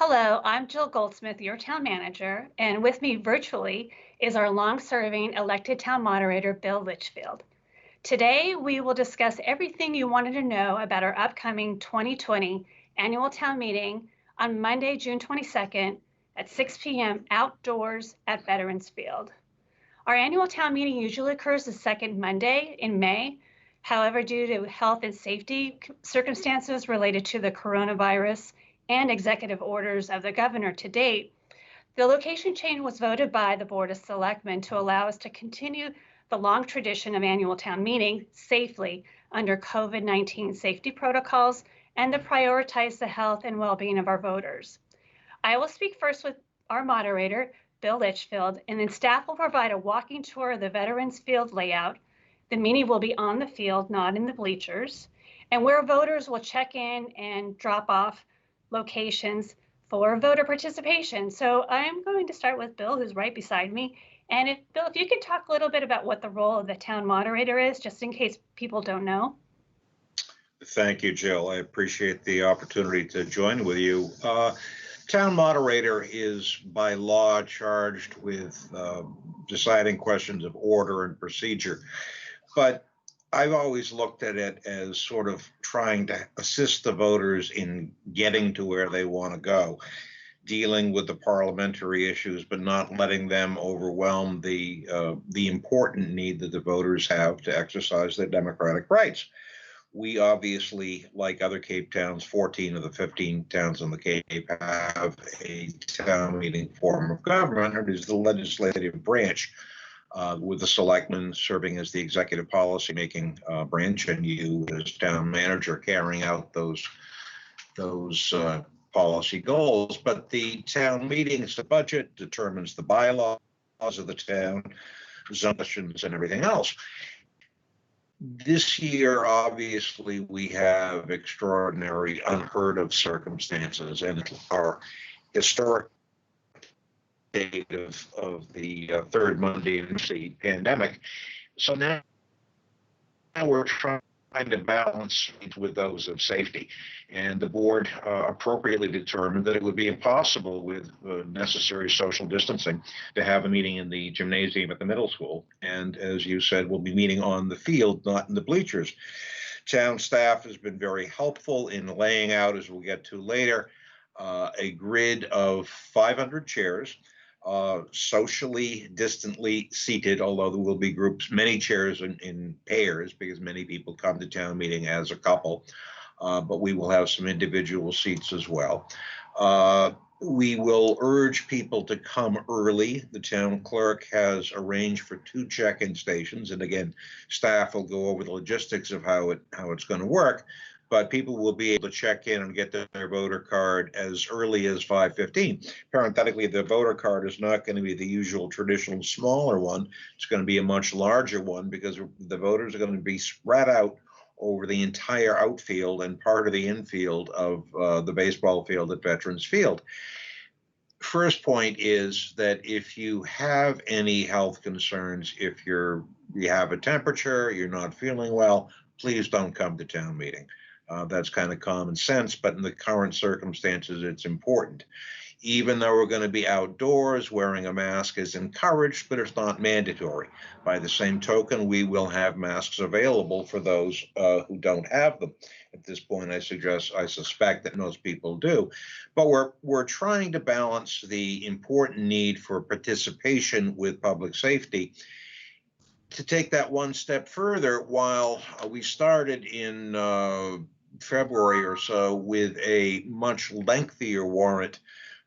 Hello, I'm Jill Goldsmith, your town manager, and with me virtually is our long-serving elected town moderator, Bill Litchfield. Today, we will discuss everything you wanted to know about our upcoming 2020 annual town meeting on Monday, June 22nd at 6 p.m. outdoors at Veterans Field. Our annual town meeting usually occurs the second Monday in May. However, due to health and safety circumstances related to the coronavirus and executive orders of the governor to date, the location change was voted by the Board of Selectmen to allow us to continue the long tradition of annual town meeting safely under COVID-19 safety protocols and to prioritize the health and well-being of our voters. I will speak first with our moderator, Bill Litchfield, and then staff will provide a walking tour of the Veterans Field layout. The meeting will be on the field, not in the bleachers, and where voters will check in and drop off locations for voter participation. So I'm going to start with Bill, who's right beside me. And Bill, if you could talk a little bit about what the role of the town moderator is, just in case people don't know. Thank you, Jill. I appreciate the opportunity to join with you. Town moderator is by law charged with deciding questions of order and procedure, but I've always looked at it as sort of trying to assist the voters in getting to where they want to go, dealing with the parliamentary issues, but not letting them overwhelm the important need that the voters have to exercise their democratic rights. We obviously, like other Cape towns, 14 of the 15 towns on the Cape have a town meeting form of government. It is the legislative branch, with the selectmen serving as the executive policy-making branch, and you as town manager carrying out those policy goals. But the town meeting is the budget, determines the bylaws of the town, zones, and everything else. This year, obviously, we have extraordinary, unheard of circumstances, and our historic date of the third Monday in the pandemic. So now we're trying to balance with those of safety. And the board appropriately determined that it would be impossible with necessary social distancing to have a meeting in the gymnasium at the middle school. And as you said, we'll be meeting on the field, not in the bleachers. Town staff has been very helpful in laying out, as we'll get to later, a grid of 500 chairs, socially distantly seated, although there will be groups, many chairs in pairs, because many people come to town meeting as a couple, but we will have some individual seats as well. We will urge people to come early. The town clerk has arranged for 2 check-in stations, and again, staff will go over the logistics of how it's going to work. But people will be able to check in and get their voter card as early as 5:15. Parenthetically, the voter card is not going to be the usual traditional smaller one. It's going to be a much larger one because the voters are going to be spread out over the entire outfield and part of the infield of the baseball field at Veterans Field. First point is that if you have any health concerns, if you have a temperature, you're not feeling well, please don't come to town meeting. That's kind of common sense, but in the current circumstances, it's important. Even though we're going to be outdoors, wearing a mask is encouraged, but it's not mandatory. By the same token, we will have masks available for those who don't have them. At this point, I suspect that most people do. But we're trying to balance the important need for participation with public safety. To take that one step further, while we started in February or so with a much lengthier warrant,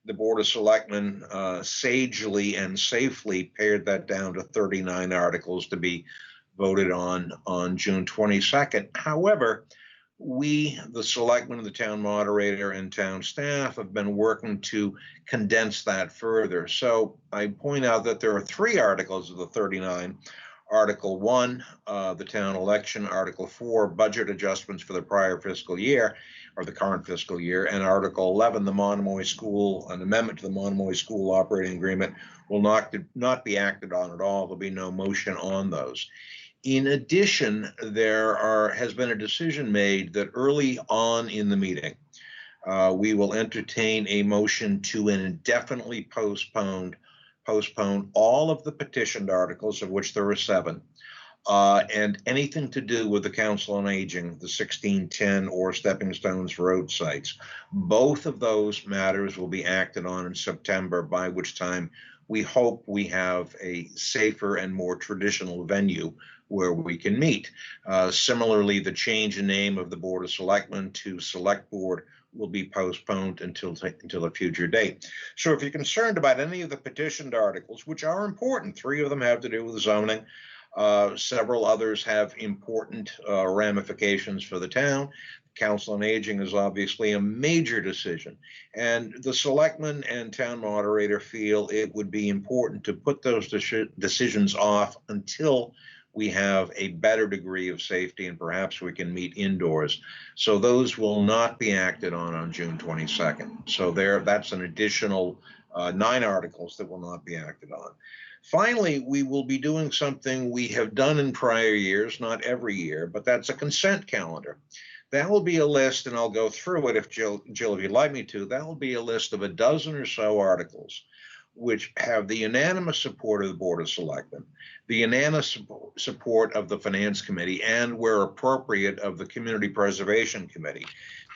the Board of Selectmen sagely and safely pared that down to 39 articles to be voted on June 22nd. However, we, the selectmen, the town moderator, and town staff have been working to condense that further. So I point out that there are 3 articles of the 39. Article 1, the town election. Article 4, budget adjustments for the prior fiscal year, or the current fiscal year. And Article 11, the Monomoy School, an amendment to the Monomoy School operating agreement, will not be acted on at all. There'll be no motion on those. In addition, has been a decision made that early on in the meeting, We will entertain a motion to indefinitely postpone all of the petitioned articles, of which there are 7, and anything to do with the Council on Aging, the 1610 or Stepping Stones road sites. Both of those matters will be acted on in September, by which time we hope we have a safer and more traditional venue where we can meet. Similarly, the change in name of the Board of Selectmen to Select Board will be postponed until a future date. So if you're concerned about any of the petitioned articles, which are important, 3 of them have to do with zoning, several others have important ramifications for the town. Council on Aging is obviously a major decision, and the selectmen and town moderator feel it would be important to put those decisions off until we have a better degree of safety and perhaps we can meet indoors. So those will not be acted on June 22nd. So that's an additional 9 articles that will not be acted on. Finally, we will be doing something we have done in prior years, not every year, but that's a consent calendar. That will be a list, and I'll go through it if Jill, if you'd like me to. That will be a list of a dozen or so articles which have the unanimous support of the Board of Selectmen, the unanimous support of the Finance Committee, and where appropriate of the Community Preservation Committee.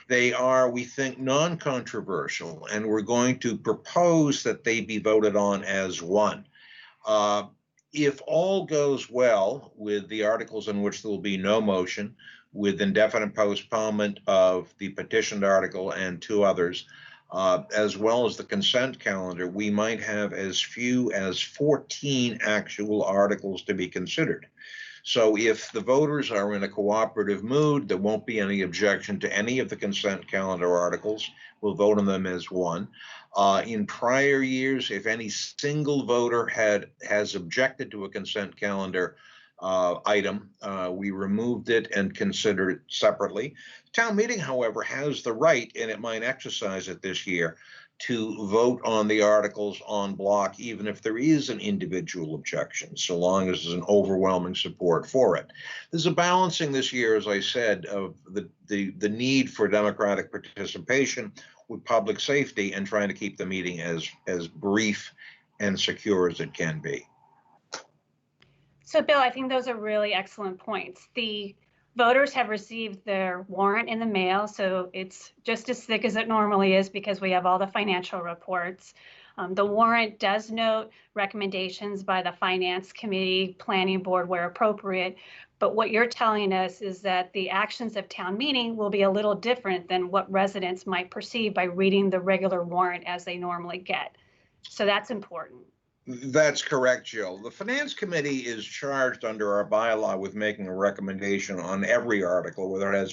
They are, we think, non-controversial, and we're going to propose that they be voted on as one. If all goes well with the articles in which there will be no motion, with indefinite postponement of the petitioned article and 2 others, as well as the consent calendar, we might have as few as 14 actual articles to be considered. So if the voters are in a cooperative mood, there won't be any objection to any of the consent calendar articles. We'll vote on them as one. In prior years, if any single voter has objected to a consent calendar item, we removed it and considered it separately. Town meeting, however, has the right, and it might exercise it this year, to vote on the articles en bloc, even if there is an individual objection, so long as there's an overwhelming support for it. There's a balancing this year, as I said, of the need for democratic participation with public safety and trying to keep the meeting as brief and secure as it can be. So Bill, I think those are really excellent points. The voters have received their warrant in the mail, so it's just as thick as it normally is because we have all the financial reports. The warrant does note recommendations by the Finance Committee, Planning Board where appropriate, but what you're telling us is that the actions of town meeting will be a little different than what residents might perceive by reading the regular warrant as they normally get. So that's important. That's correct, Jill. The Finance Committee is charged under our bylaw with making a recommendation on every article, whether it has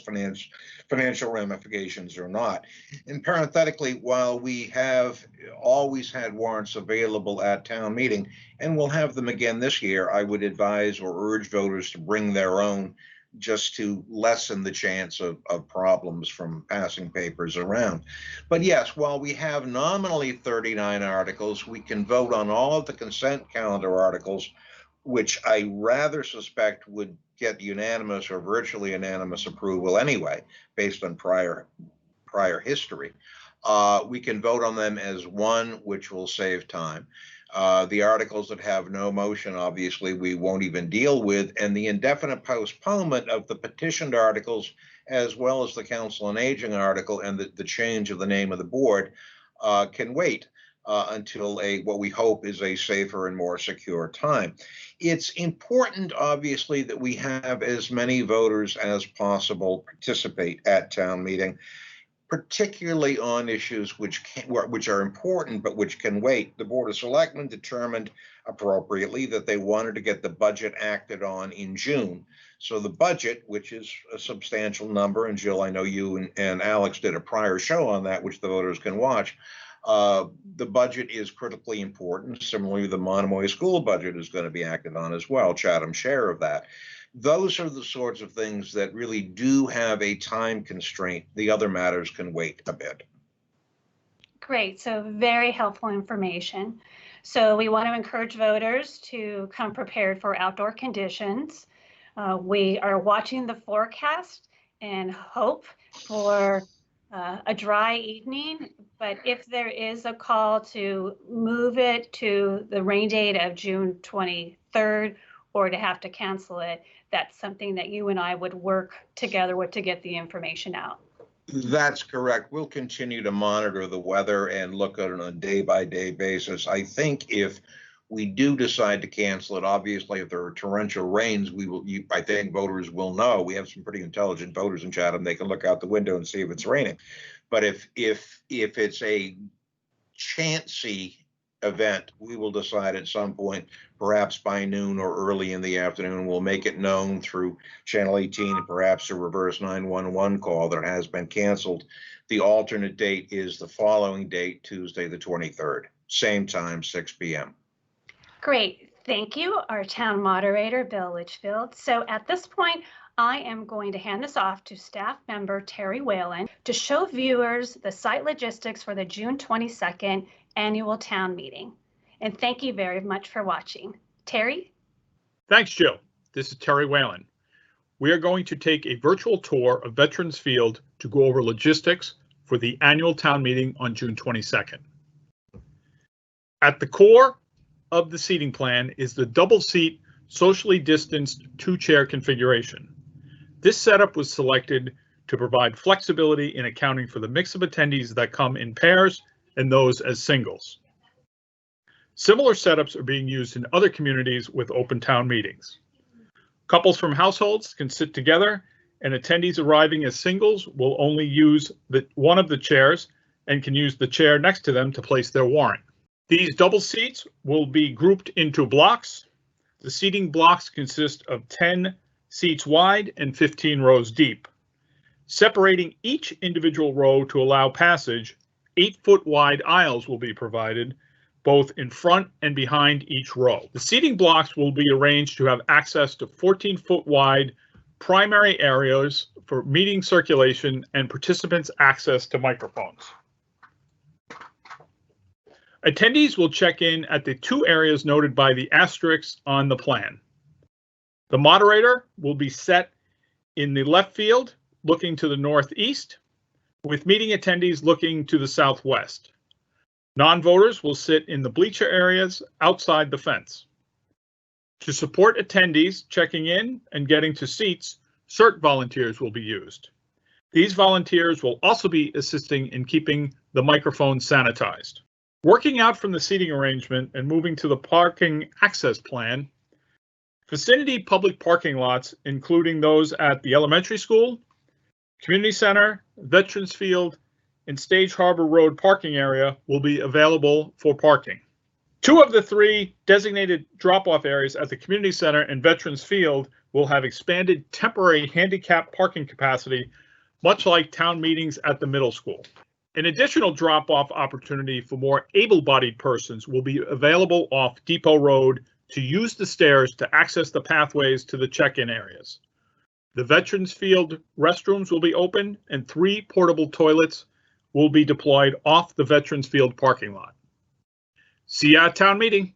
financial ramifications or not. And parenthetically, while we have always had warrants available at town meeting, and we'll have them again this year, I would advise or urge voters to bring their own just to lessen the chance of problems from passing papers around. But yes, while we have nominally 39 articles, we can vote on all of the consent calendar articles, which I rather suspect would get unanimous or virtually unanimous approval anyway, based on prior history. We can vote on them as one, which will save time. The articles that have no motion, obviously, we won't even deal with, and the indefinite postponement of the petitioned articles, as well as the Council on Aging article and the change of the name of the board, can wait until what we hope is a safer and more secure time. It's important, obviously, that we have as many voters as possible participate at town meeting, particularly on issues which are important but which can wait. The Board of Selectmen determined appropriately that they wanted to get the budget acted on in June. So the budget, which is a substantial number, and Jill, I know you and Alex did a prior show on that, which the voters can watch. The budget is critically important. Similarly, the Monomoy School budget is going to be acted on as well, Chatham's share of that. Those are the sorts of things that really do have a time constraint. The other matters can wait a bit. Great, so very helpful information. So we want to encourage voters to come prepared for outdoor conditions. We are watching the forecast and hope for a dry evening, but if there is a call to move it to the rain date of June 23rd or to have to cancel it, that's something that you and I would work together with to get the information out. That's correct. We'll continue to monitor the weather and look at it on a day-by-day basis. I think if we do decide to cancel it, obviously, if there are torrential rains, I think voters will know. We have some pretty intelligent voters in Chatham. They can look out the window and see if it's raining. But if it's a chancy event, we will decide at some point, perhaps by noon or early in the afternoon, we'll make it known through Channel 18 and perhaps a reverse 911 call that has been canceled. The alternate date is the following date, Tuesday, the 23rd, same time, 6 p.m. Great. Thank you, our town moderator, Bill Litchfield. So at this point, I am going to hand this off to staff member Terry Whalen to show viewers the site logistics for the June 22nd annual town meeting. And thank you very much for watching. Terry? Thanks, Jill. This is Terry Whalen. We are going to take a virtual tour of Veterans Field to go over logistics for the annual town meeting on June 22nd. At the core of the seating plan is the double seat, socially distanced two-chair configuration. This setup was selected to provide flexibility in accounting for the mix of attendees that come in pairs and those as singles. Similar setups are being used in other communities with open town meetings. Couples from households can sit together, and attendees arriving as singles will only use one of the chairs and can use the chair next to them to place their warrant. These double seats will be grouped into blocks. The seating blocks consist of 10 seats wide and 15 rows deep. Separating each individual row to allow passage, 8-foot wide aisles will be provided, both in front and behind each row. The seating blocks will be arranged to have access to 14-foot wide primary areas for meeting circulation and participants' access to microphones. Attendees will check in at the two areas noted by the asterisks on the plan. The moderator will be set in the left field, looking to the northeast, with meeting attendees looking to the southwest. Non-voters will sit in the bleacher areas outside the fence. To support attendees checking in and getting to seats, CERT volunteers will be used. These volunteers will also be assisting in keeping the microphone sanitized. Working out from the seating arrangement and moving to the parking access plan, vicinity public parking lots, including those at the elementary school, community center, Veterans Field, and Stage Harbor Road parking area will be available for parking. 2 of the 3 designated drop-off areas at the community center and Veterans Field will have expanded temporary handicap parking capacity, much like town meetings at the middle school. An additional drop-off opportunity for more able-bodied persons will be available off Depot Road to use the stairs to access the pathways to the check-in areas. The Veterans Field restrooms will be open and 3 portable toilets will be deployed off the Veterans Field parking lot. See you at town meeting.